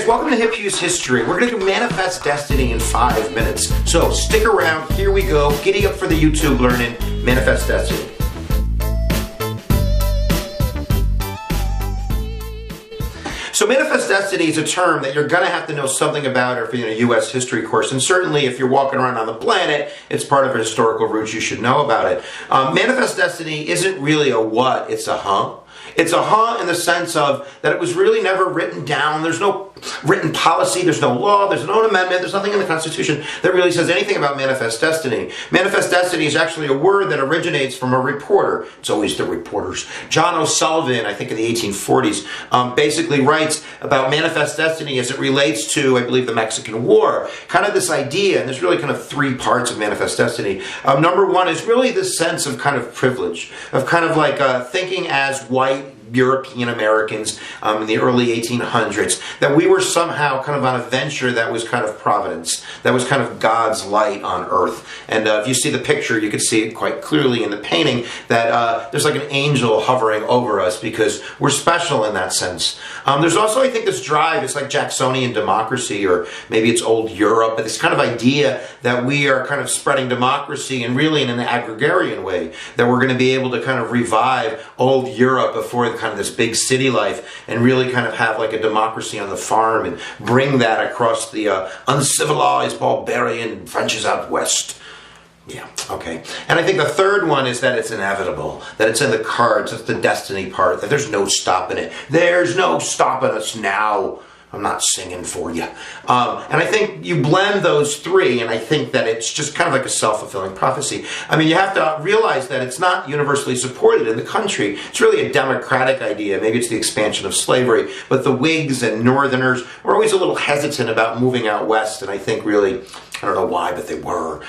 Welcome to Hip Hughes History. We're going to do Manifest Destiny in 5 minutes. So stick around. Here we go. Giddy up for the YouTube learning. Manifest Destiny. So Manifest Destiny is a term that you're going to have to know something about if you're in a U.S. history course. And certainly if you're walking around on the planet, it's part of a historical roots. You should know about it. Manifest Destiny isn't really a what, it's a huh. It's a huh in the sense of that it was really never written down. There's no written policy, there's no law, there's no amendment, there's nothing in the Constitution that really says anything about Manifest Destiny. Manifest Destiny is actually a word that originates from a reporter. It's always the reporters. John O'Sullivan, I think in the 1840s, basically writes about Manifest Destiny as it relates to, I believe, the Mexican War. Kind of this idea, and there's really kind of 3 parts of Manifest Destiny. Number 1 is really this sense of kind of privilege, of kind of like thinking as white European Americans in the early 1800s, that we were somehow kind of on a venture that was kind of providence, that was kind of God's light on earth. And if you see the picture, you can see it quite clearly in the painting that there's like an angel hovering over us because we're special in that sense. There's also, I think, this drive, it's like Jacksonian democracy, or maybe it's old Europe, but this kind of idea that we are kind of spreading democracy and really in an agrarian way, that we're going to be able to kind of revive old Europe before kind of this big city life and really kind of have like a democracy on the farm and bring that across the uncivilized barbarian Frenches out west. Yeah, okay. And I think the third one is that it's inevitable, that it's in the cards, it's the destiny part, that there's no stopping it. There's no stopping us now. I'm not singing for you. And I think you blend those 3, and I think that it's just kind of like a self-fulfilling prophecy. I mean, you have to realize that it's not universally supported in the country. It's really a democratic idea. Maybe it's the expansion of slavery. But the Whigs and Northerners were always a little hesitant about moving out west, and I think really, I don't know why, but they were.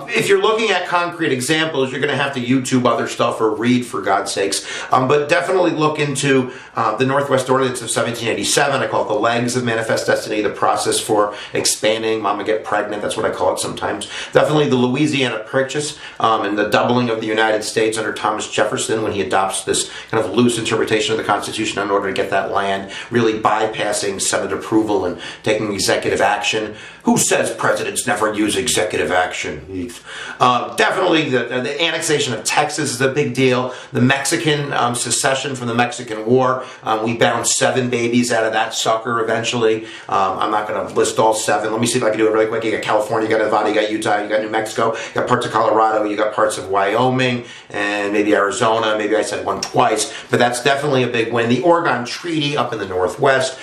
If you're looking at concrete examples, you're going to have to YouTube other stuff or read, for God's sakes. But definitely look into the Northwest Ordinance of 1787. I call it the legs of Manifest Destiny, the process for expanding Mama Get Pregnant. That's what I call it sometimes. Definitely the Louisiana Purchase and the doubling of the United States under Thomas Jefferson when he adopts this kind of loose interpretation of the Constitution in order to get that land, really bypassing Senate approval and taking executive action. Who says presidents never use executive action? Definitely the annexation of Texas is a big deal. The Mexican secession from the Mexican War. We bound 7 babies out of that sucker eventually. I'm not going to list all 7. Let me see if I can do it really quick. You got California, you got Nevada, you got Utah, you got New Mexico, you got parts of Colorado, you got parts of Wyoming, and maybe Arizona. Maybe I said one twice, but that's definitely a big win. The Oregon Treaty up in the Northwest.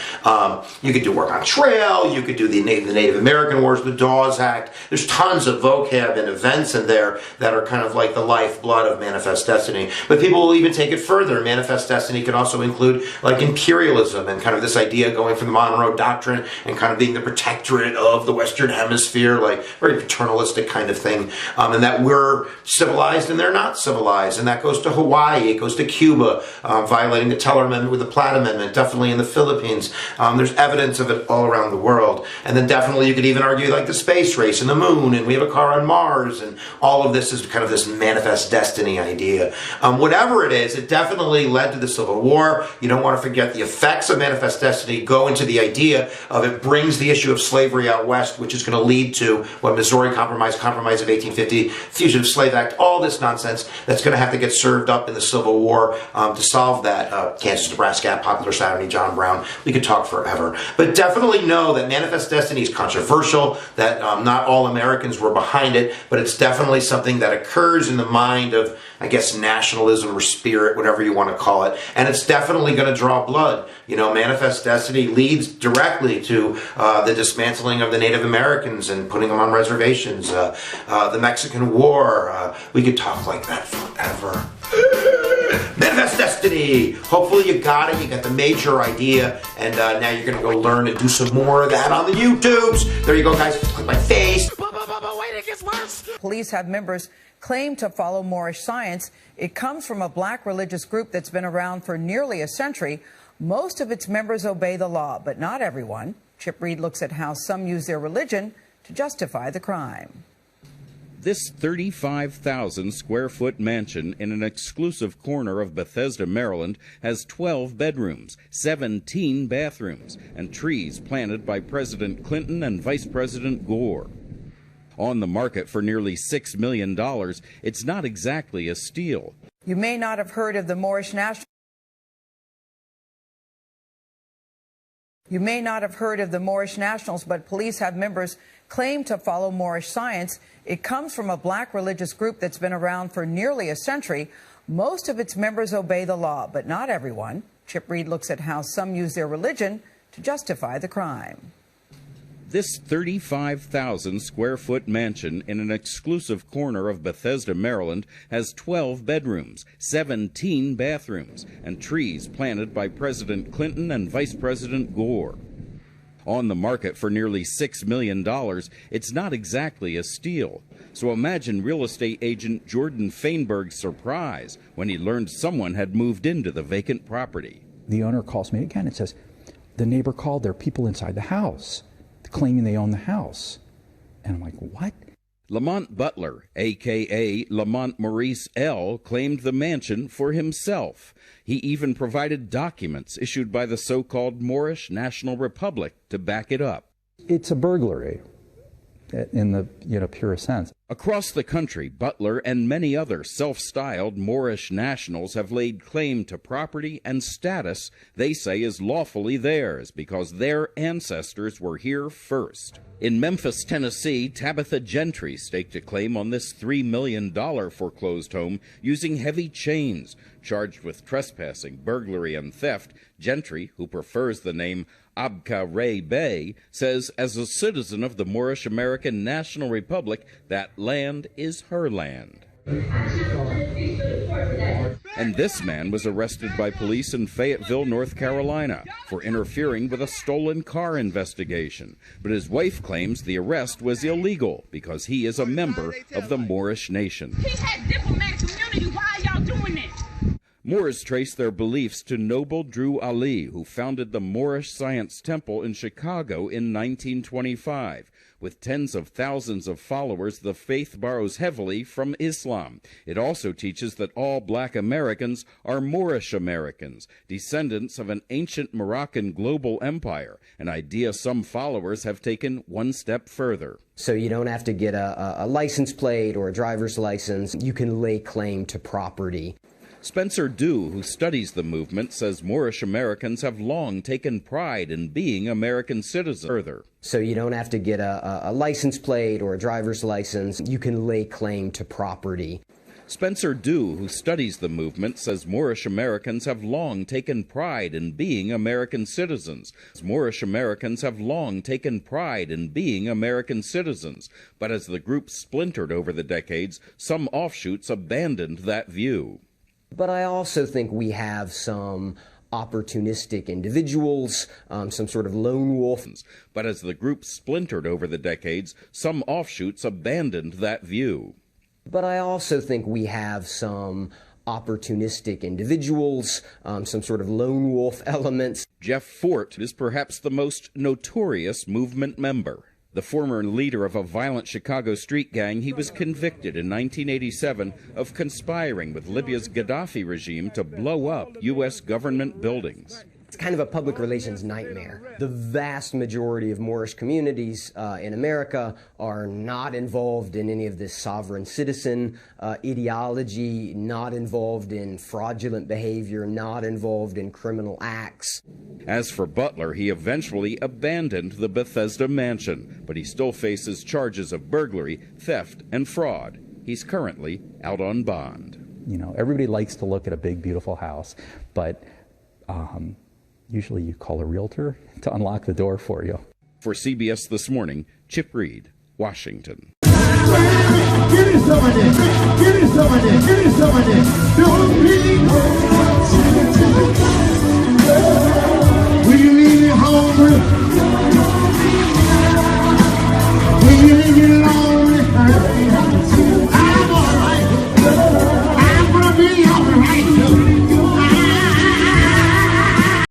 You could do Oregon Trail. You could do the Native American Wars, the Dawes Act. There's tons of vocab and events in there that are kind of like the lifeblood of Manifest Destiny. But people will even take it further. Manifest Destiny can also include like imperialism and kind of this idea going from the Monroe Doctrine and kind of being the protectorate of the Western Hemisphere, like very paternalistic kind of thing. And that we're civilized and they're not civilized. And that goes to Hawaii, it goes to Cuba, violating the Teller Amendment with the Platt Amendment, definitely in the Philippines. There's evidence of it all around the world. And then definitely you could even argue like the space race and the moon, and we have a car on Mars, and all of this is kind of this Manifest Destiny idea. Whatever it is, it definitely led to the Civil War. You don't want to forget the effects of Manifest Destiny go into the idea of it brings the issue of slavery out west, which is going to lead to what Missouri Compromise of 1850, Fugitive Slave Act, all this nonsense that's going to have to get served up in the Civil War to solve that. Kansas, Nebraska, Popular Saturday, John Brown. We could talk forever. But definitely know that Manifest Destiny is controversial. controversial, that not all Americans were behind it, but it's definitely something that occurs in the mind of, I guess, nationalism or spirit, whatever you want to call it, and it's definitely going to draw blood. You know, Manifest Destiny leads directly to the dismantling of the Native Americans and putting them on reservations, the Mexican War. We could talk like that forever. Manifest Destiny! Hopefully you got it, you got the major idea, and now you're going to go learn and do some more of that on the YouTubes. There you go, guys. Look my face. Wait, it gets worse. Police have members claim to follow Moorish science. It comes from a black religious group that's been around for nearly a century. Most of its members obey the law, but not everyone. Chip Reed looks at how some use their religion to justify the crime. This 35,000 square foot mansion in an exclusive corner of Bethesda, Maryland, has 12 bedrooms, 17 bathrooms, and trees planted by President Clinton and Vice President Gore. On the market for nearly $6 million, it's not exactly a steal. You may not have heard of the Moorish National. You may not have heard of the Moorish Nationals, but police have members claim to follow Moorish science. It comes from a black religious group that's been around for nearly a century. Most of its members obey the law, but not everyone. Chip Reed looks at how some use their religion to justify the crime. This 35,000 square foot mansion in an exclusive corner of Bethesda, Maryland, has 12 bedrooms, 17 bathrooms, and trees planted by President Clinton and Vice President Gore. On the market for nearly $6 million, it's not exactly a steal. So imagine real estate agent Jordan Feinberg's surprise when he learned someone had moved into the vacant property. The owner calls me again and says, the neighbor called, there are people inside the house claiming they own the house. And I'm like, what? Lamont Butler, a.k.a. Lamont Maurice L., claimed the mansion for himself. He even provided documents issued by the so-called Moorish National Republic to back it up. It's a burglary in the purest sense. Across the country, Butler and many other self-styled Moorish nationals have laid claim to property and status they say is lawfully theirs because their ancestors were here first. In Memphis, Tennessee, Tabitha Gentry staked a claim on this $3 million foreclosed home using heavy chains. Charged with trespassing, burglary, and theft, Gentry, who prefers the name Abka Ray Bey, says as a citizen of the Moorish American National Republic, that land is her land. And this man was arrested by police in Fayetteville, North Carolina, for interfering with a stolen car investigation. But his wife claims the arrest was illegal because he is a member of the Moorish nation. He had diplomatic immunity. Why are y'all doing that? Moors trace their beliefs to Noble Drew Ali, who founded the Moorish Science Temple in Chicago in 1925. With tens of thousands of followers, the faith borrows heavily from Islam. It also teaches that all black Americans are Moorish Americans, descendants of an ancient Moroccan global empire, an idea some followers have taken one step further. So you don't have to get a license plate or a driver's license. You can lay claim to property. Spencer Dew, who studies the movement, says Moorish Americans have long taken pride in being American citizens. Further, so you don't have to get a license plate or a driver's license. You can lay claim to property. Spencer Dew, who studies the movement, says Moorish Americans have long taken pride in being American citizens. Moorish Americans have long taken pride in being American citizens. But as the group splintered over the decades, some offshoots abandoned that view. But I also think we have some opportunistic individuals, some sort of lone wolf. But as the group splintered over the decades, some offshoots abandoned that view. But I also think we have some opportunistic individuals, some sort of lone wolf elements. Jeff Fort is perhaps the most notorious movement member. The former leader of a violent Chicago street gang, he was convicted in 1987 of conspiring with Libya's Gaddafi regime to blow up U.S. government buildings. It's kind of a public relations nightmare. The vast majority of Moorish communities in America are not involved in any of this sovereign citizen ideology, not involved in fraudulent behavior, not involved in criminal acts. As for Butler, he eventually abandoned the Bethesda mansion, but he still faces charges of burglary, theft, and fraud. He's currently out on bond. You know, everybody likes to look at a big, beautiful house, but usually you call a realtor to unlock the door for you. For CBS This Morning, Chip Reed, Washington. Give me some of this. Give me some of this. Give me some of this.